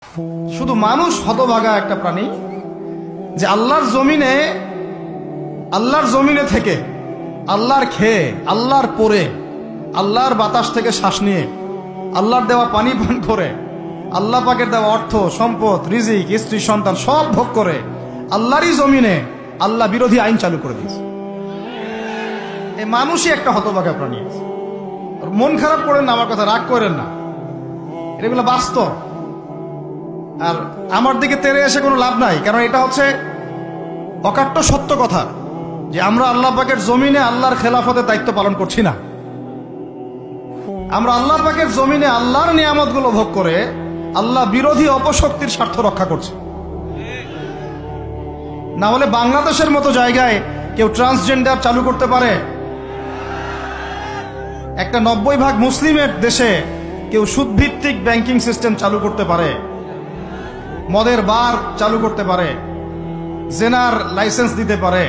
শুধু মানুষ হতভাগা একটা প্রাণী যে আল্লাহর জমিনে থেকে আল্লাহর খেয়ে আল্লাহর পরে আল্লাহর বাতাস থেকে শ্বাস নিয়ে আল্লাহর দেওয়া পানি পান করে আল্লাহ পাকের দেওয়া অর্থ সম্পদ রিজিক স্ত্রী সন্তান সব ভোগ করে আল্লাহরই জমিনে আল্লাহ বিরোধী আইন চালু করে দিয়েছে। এই মানুষই একটা হতভাগা প্রাণী। মন খারাপ করেন না, আমার কথা রাগ করেন না, এগুলো বাস্তব। আর আমার দিকে তেড়ে এসে কোনো লাভ নাই, কারণ এটা হচ্ছে অকাট্য সত্য কথা যে আমরা আল্লাহ পাকের জমিনে আল্লাহর খেলাফতের দায়িত্ব পালন করছি না। আমরা আল্লাহ পাকের জমিনে আল্লাহর নিয়ামতগুলো ভোগ করে আল্লাহ বিরোধী অপশক্তির স্বার্থ রক্ষা করছে। না হলে বাংলাদেশের মতো জায়গায় কেউ ট্রান্সজেন্ডার চালু করতে পারে? একটা 90% মুসলিমের দেশে কেউ সুদভিত্তিক ব্যাংকিং সিস্টেম চালু করতে পারে? মদের বার চালু করতে পারে? জেনার লাইসেন্স দিতে পারে?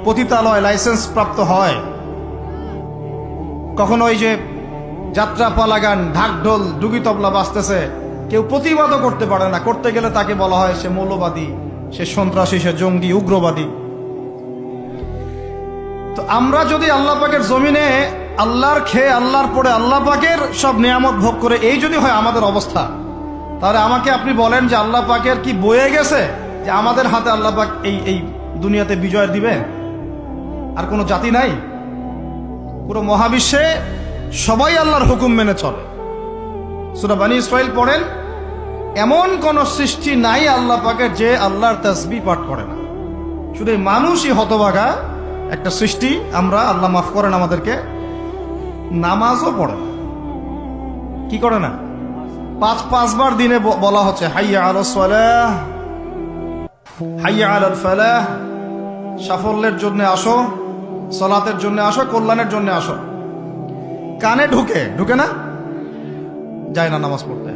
পতিতালয় লাইসেন্স প্রাপ্ত হয়? কখনো ওই যে যাত্রা পালাগান ঢাক ঢোল ডুগি তবলা বাজতেছে, কেউ প্রতিবাদও করতে পারে না। করতে গেলে তাকে বলা হয় সে মৌলবাদী, সে সন্ত্রাসী, সে জঙ্গি, উগ্রবাদী। তো আমরা যদি আল্লাহ পাকের জমিনে আল্লাহর খেয়ে আল্লাহর পরে আল্লাহ পাকের সব নিয়ামত ভোগ করে এই যদি হয় আমাদের অবস্থা, তাহলে আমাকে আপনি বলেন যে আল্লাহ পাকের কি বয়ে গেছে যে আমাদের হাতে আল্লাহ পাক এই দুনিয়াতে বিজয় দিবে? আর কোনো জাতি নাই? পুরো মহাবিশ্বে সবাই আল্লাহর হুকুম মেনে চলে। সূরা বনী ইসরাঈল পড়েন, এমন কোন সৃষ্টি নাই আল্লাহ পাকের যে আল্লাহর তাসবিহ পাঠ করে না। শুধু এই মানুষই হতভাগা একটা সৃষ্টি। আমরা, আল্লাহ মাফ করেন আমাদেরকে, নামাজও পড়ে না। কি করে না? পাঁচবার দিনে বলা হচ্ছে হাইয়া আলাস সালাহ, হাইয়া আলাল ফালাহ, সাফল্যের জন্য আসো, সালাতের জন্য আসো, কল্যাণের জন্য আসো। কানে ঢুকে না, যায় না নামাজ পড়তে।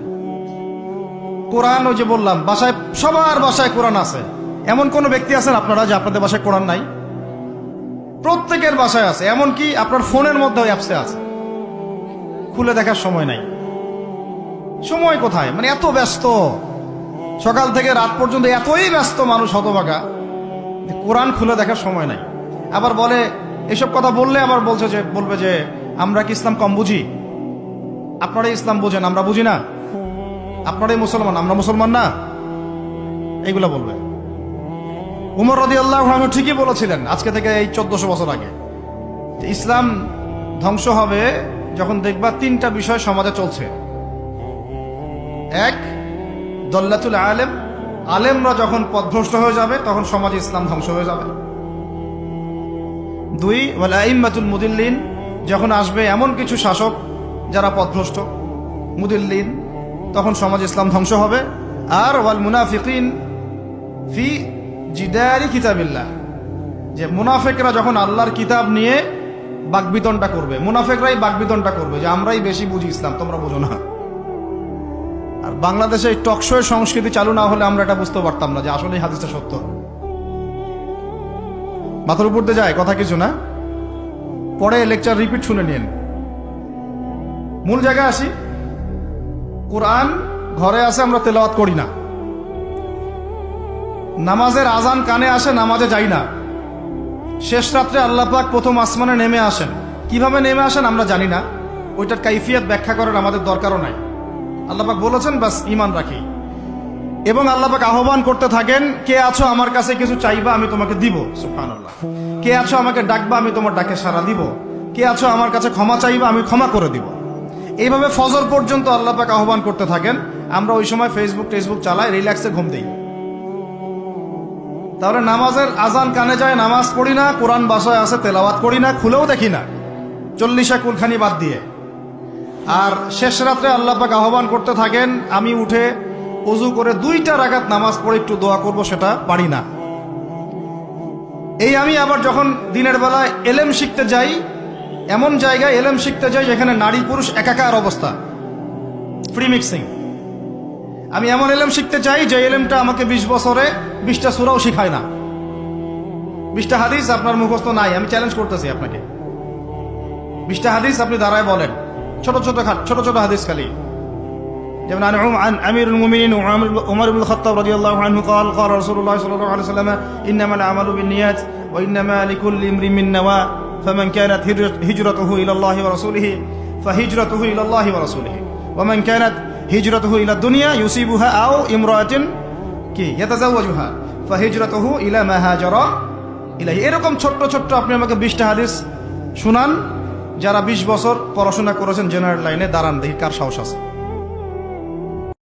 কোরআন, ওই যে বললাম, বাসায় সবার বাসায় কোরআন আছে। এমন কোন ব্যক্তি আছেন আপনারা যে আপনাদের বাসায় কোরআন নাই? প্রত্যেকের বাসায় আছে। এমনকি আপনার ফোনের মধ্যে অ্যাপসে আছে, খুলে দেখার সময় নাই। সময় কোথায়? মানে এত ব্যস্ত, সকাল থেকে রাত পর্যন্ত এতই ব্যস্ত মানুষ হতভাগা, কোরআন খুলে দেখার সময় নাই। আবার বলে, এসব কথা বললে আবার বলবে যে আমরা কি ইসলাম কম বুঝি? আপনারাই ইসলাম বোঝেন, আমরা বুঝি না। আপনারাই মুসলমান, আমরা মুসলমান না, এইগুলা বলবে। উমর রাদিয়াল্লাহু আনহু ঠিকই বলেছিলেন আজকে থেকে এই 1400 বছর আগে, ইসলাম ধ্বংস হবে যখন দেখবা তিনটা বিষয় সমাজে চলছে। এক, দল্লাতুল আলেম, আলেমরা যখন পথভ্রষ্ট হয়ে যাবে তখন সমাজে ইসলাম ধ্বংস হয়ে যাবে। দুই, ওয়াল আইম্মাতুল মুদিল্লিন, যখন আসবে এমন কিছু শাসক যারা পথভ্রষ্ট, মুদিল্লিন, তখন সমাজ ইসলাম ধ্বংস হবে। আর ওয়াল মুনাফিকিন ফি জিদারি কিতাবিল্লাহ, যে মুনাফিকরা যখন আল্লাহর কিতাব নিয়ে বাকবিতণ্ডা করবে, মুনাফিকরাই বাকবিতণ্ডা করবে যে আমরাই বেশি বুঝি ইসলাম, তোমরা বুঝো না। আর বাংলাদেশে এই টকশো সংস্কৃতি চালু না হলে আমরা এটা বুঝতে পারতাম না যে আসলে এই হাদিসটা সত্য। মাথার উপর দিয়ে যায় কথা কিছু না, পরে লেকচার রিপিট শুনে নিন। মূল জায়গায় আসি। কোরআন ঘরে আসে, আমরা তেলাওয়াত করি না। নামাজের আজান কানে আসে, নামাজে যাই না। শেষ রাত্রে আল্লাহ পাক প্রথম আসমানে নেমে আসেন। কিভাবে নেমে আসেন আমরা জানি না, ওইটার কাইফিয়ত ব্যাখ্যা করার আমাদের দরকারও নাই। আল্লাহ পাক বলেছেন, বাস ঈমান রাখি। এবং আল্লাহ পাক আহ্বান করতে থাকেন, কে আছো আমার কাছে কিছু চাইবা, আমি তোমাকে দিব। সুবহানাল্লাহ। কে আছো আমাকে ডাকবা, আমি তোমার ডাকে সাড়া দিব। কে আছো আমার কাছে ক্ষমা চাইবা, আমি ক্ষমা করে দিব। এইভাবে ফজর পর্যন্ত আল্লাহ পাক আহ্বান করতে থাকেন। আমরা ওই সময় ফেসবুক চালাই, রিল্যাক্সে ঘুম দিই। তাহলে নামাজের আজান কানে যায়, নামাজ পড়ি না, কোরআন বাসায় আছে, তেলাওয়াত করি না, খুলেও দেখি না, 40 কুলখানি বাদ দিয়ে। আর শেষ রাত্রে আল্লাহ পাক আহ্বান করতে থাকেন, আমি উঠে ওযু করে 2টা রাকাত নামাজ পড়ে একটু দোয়া করব, সেটা পারি না। এই আমি আবার যখন দিনের বেলায় এলেম শিখতে যাই, এমন জায়গায় এলেম শিখতে যাই যেখানে নারী পুরুষ একাকার অবস্থা, ফ্রি মিক্সিং। আমি এমন এলেম শিখতে চাই যে এলেমটা আমাকে 20 বছরে 20টা সূরাও শিখায় না। 20টা হাদিস আপনার মুখস্থ নাই, আমি চ্যালেঞ্জ করতেছি আপনাকে। 20টা হাদিস আপনি দাঁড়ায় বলেন, ছোট ছোট হাদিস খালি। যেমন عن أمير المؤمنين عمر بن الخطاب رضي الله عنه قال قال رسول الله صلى الله عليه وسلم إنما الأعمال بالنيات وإنما لكل امرئ من نوى فمن كانت هجرته إلى الله ورسوله فهجرته إلى الله ورسوله ومن كانت هجرته إلى الدنيا يصيبها أو امرأة কি يتزوجها فهجرته إلى ما هاجر إليه। এরকম ছোট্ট ছোট্ট আপনি আমাকে 20টা হাদিস শুনান, যারা 20 বছর পড়াশোনা করেছেন জেনারেল লাইনে, দাঁড়ান দেখি কার সাহস আছে।